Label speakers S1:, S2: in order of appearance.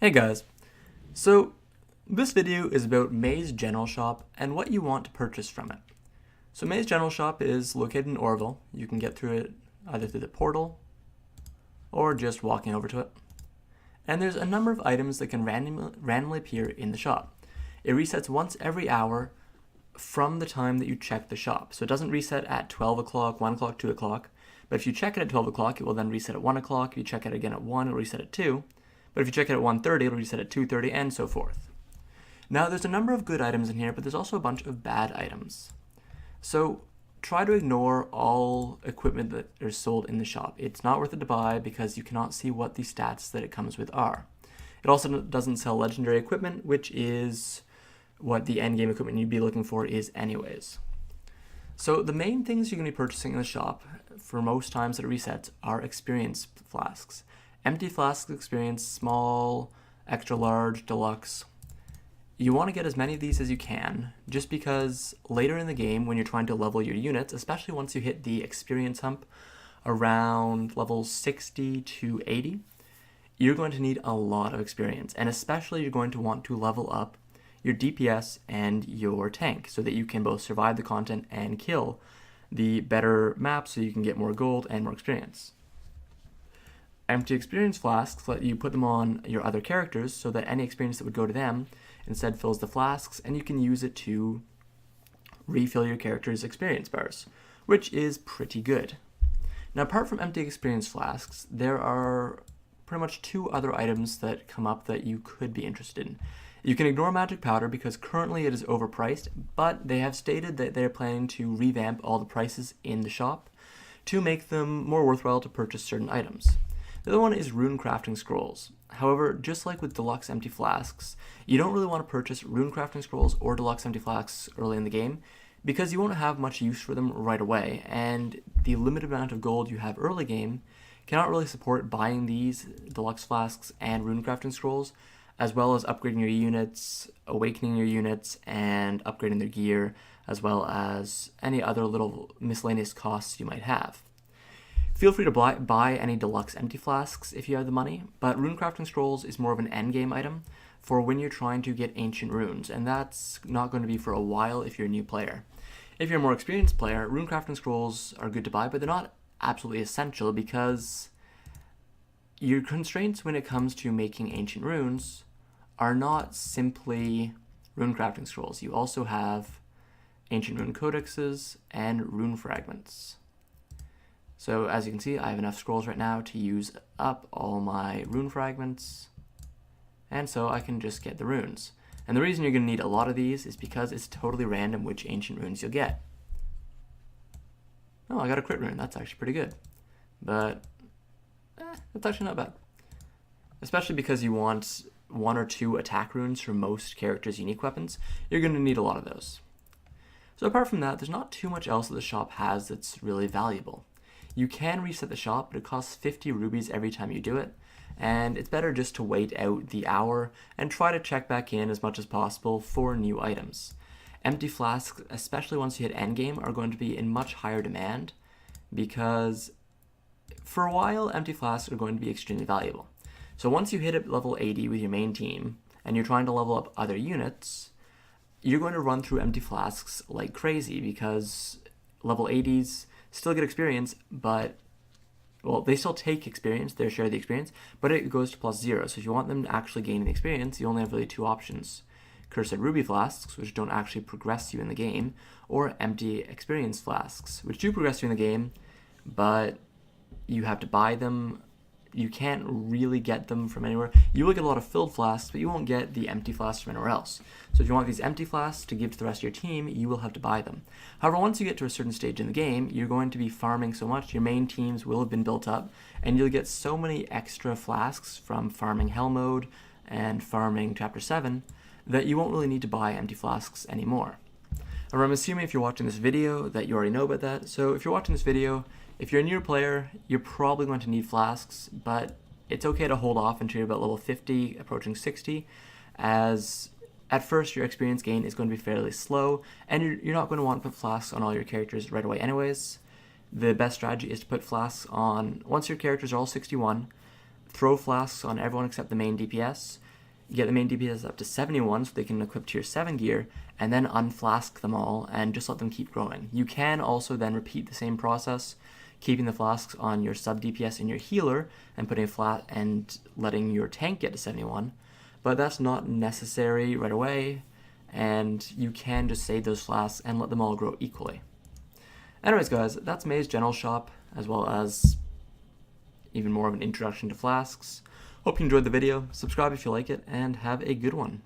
S1: Hey guys, so this video is about Maze General Shop and what you want to purchase from it. So Maze General Shop is located in Orville. You can get through it either through the portal or just walking over to it. And there's a number of items that can randomly appear in the shop. It resets once every hour from the time that you check the shop. So it doesn't reset at 12 o'clock, 1 o'clock, 2 o'clock. But if you check it at 12 o'clock, it will then reset at 1 o'clock. If you check it again at 1, it will reset at 2. But if you check it at 1:30, it'll reset at 2:30, and so forth. Now, there's a number of good items in here, but there's also a bunch of bad items. So try to ignore all equipment that is sold in the shop. It's not worth it to buy because you cannot see what the stats that it comes with are. It also doesn't sell legendary equipment, which is what the endgame equipment you'd be looking for is anyways. So the main things you're going to be purchasing in the shop for most times that it resets are experience flasks. Empty flasks experience, small, extra large, deluxe. You want to get as many of these as you can, just because later in the game when you're trying to level your units, especially once you hit the experience hump around level 60 to 80, you're going to need a lot of experience, and especially you're going to want to level up your DPS and your tank so that you can both survive the content and kill the better maps so you can get more gold and more experience. Empty experience flasks let you put them on your other characters so that any experience that would go to them instead fills the flasks, and you can use it to refill your character's experience bars, which is pretty good. Now, apart from empty experience flasks, there are pretty much two other items that come up that you could be interested in. You can ignore magic powder because currently it is overpriced, but they have stated that they're planning to revamp all the prices in the shop to make them more worthwhile to purchase certain items. The other one is rune crafting scrolls. However, just like with deluxe empty flasks, you don't really want to purchase rune crafting scrolls or deluxe empty flasks early in the game because you won't have much use for them right away, and the limited amount of gold you have early game cannot really support buying these deluxe flasks and rune crafting scrolls, as well as upgrading your units, awakening your units, and upgrading their gear, as well as any other little miscellaneous costs you might have. Feel free to buy any deluxe empty flasks if you have the money, but rune crafting scrolls is more of an endgame item for when you're trying to get ancient runes, and that's not going to be for a while if you're a new player. If you're a more experienced player, rune crafting scrolls are good to buy, but they're not absolutely essential because your constraints when it comes to making ancient runes are not simply rune crafting scrolls. You also have ancient rune codexes and rune fragments. So as you can see, I have enough scrolls right now to use up all my rune fragments, and so I can just get the runes. And the reason you're going to need a lot of these is because it's totally random which ancient runes you'll get. Oh, I got a crit rune. That's actually pretty good. But that's actually not bad. Especially because you want 1 or 2 attack runes for most characters' unique weapons, you're going to need a lot of those. So apart from that, there's not too much else that the shop has that's really valuable. You can reset the shop, but it costs 50 rubies every time you do it, and it's better just to wait out the hour and try to check back in as much as possible for new items. Empty flasks, especially once you hit endgame, are going to be in much higher demand because for a while, empty flasks are going to be extremely valuable. So once you hit at level 80 with your main team and you're trying to level up other units, you're going to run through empty flasks like crazy because level 80s still get experience, but, well, they still take experience, their share of the experience, but it goes to +0. So if you want them to actually gain the experience, you only have really 2 options. Cursed Ruby Flasks, which don't actually progress you in the game, or empty experience flasks, which do progress you in the game, but you have to buy them. You can't really get them from anywhere. You will get a lot of filled flasks, but you won't get the empty flasks from anywhere else. So if you want these empty flasks to give to the rest of your team, you will have to buy them. However, once you get to a certain stage in the game, you're going to be farming so much, your main teams will have been built up, and you'll get so many extra flasks from farming Hell Mode and farming Chapter 7 that you won't really need to buy empty flasks anymore. Or I'm assuming if you're watching this video that you already know about that, so if you're watching this video, if you're a newer player, you're probably going to need flasks, but it's okay to hold off until you're about level 50, approaching 60, as at first your experience gain is going to be fairly slow, and you're not going to want to put flasks on all your characters right away anyways. The best strategy is to put flasks on, once your characters are all 61, throw flasks on everyone except the main DPS, get the main DPS up to 71 so they can equip tier 7 gear, and then unflask them all and just let them keep growing. You can also then repeat the same process, keeping the flasks on your sub DPS and your healer and putting a flat and letting your tank get to 71, but that's not necessary right away, and you can just save those flasks and let them all grow equally. Anyways guys, that's Mei's General Shop, as well as even more of an introduction to flasks. Hope you enjoyed the video, subscribe if you like it, and have a good one.